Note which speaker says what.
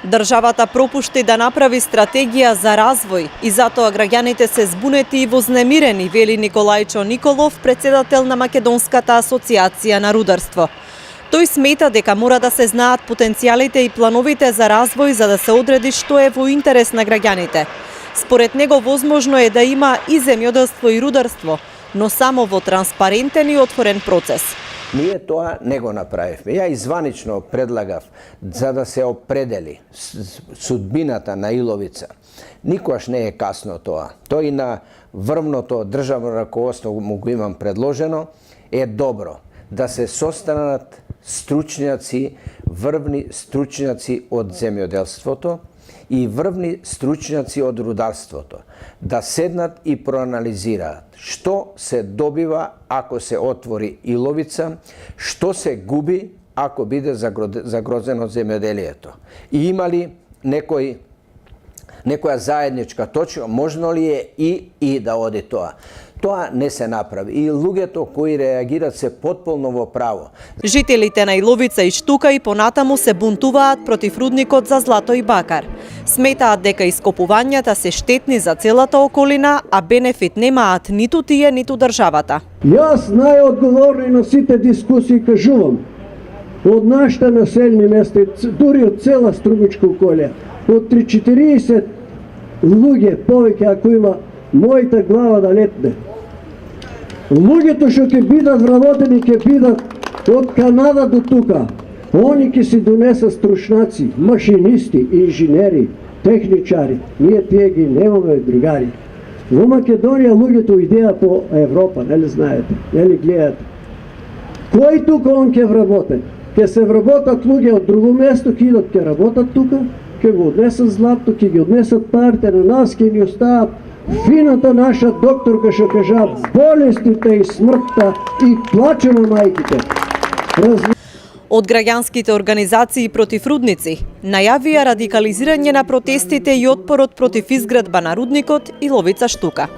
Speaker 1: Државата пропушти да направи стратегија за развој и затоа граѓаните се збунети и вознемирени, вели Николајчо Николов, председател на Македонската асоциација на рударство. Тој смета дека мора да се знаат потенцијалите и плановите за развој за да се одреди што е во интерес на граѓаните. Според него возможно е да има и земјоделство и рударство, но само во транспарентен и отворен процес.
Speaker 2: Ние тоа не го направивме. Ја изванично предлагав за да се определи судбината на Иловица. Никогаш не е касно тоа. Тој на врвното државно раководство му го имам предложено, е добро да се состанат стручњаци, врвни стручњаци од земјоделството и врвни стручњаци од рударството, да седнат и проанализираат што се добива ако се отвори Иловица, што се губи ако биде загрозено земјоделието. И има ли некоја заедничка точка, можно ли е и да оди тоа. Тоа не се направи и луѓето кои реагираат се потполно во право.
Speaker 1: Жителите на Иловица и Штука и понатаму се бунтуваат против рудникот за злато и бакар. Сметаат дека ископувањата се штетни за целата околина, а бенефит немаат ниту тие, ниту државата.
Speaker 3: Јас најодговорно и на сите дискусии кажувам, од нашите населени места, дури од цела Струмичка околија, од 3-40 луѓе повеќе ако има, мојата глава да летне. Луѓето што ќе бидат вработени, ќе бидат од Канада до тука. Они ќе си донесат стручњаци, машинисти, инженери, техничари. Ние тие ги немаме, другари. Во Македонија луѓето идеја по Европа, нели знаете, нели гледате. Кој тука он ќе вработе? Ќе се вработат луѓе од друго место, ќе идат ќе работат тука, ќе го однесат злато, ќе ги однесат парите на нас, ќе ни остават фината наша докторка што кажа болестите и смртта и плаче на мајките.
Speaker 1: Од граѓанските организации против рудници најавија радикализирање на протестите и отпорот против изградба на рудникот Иловица Штука.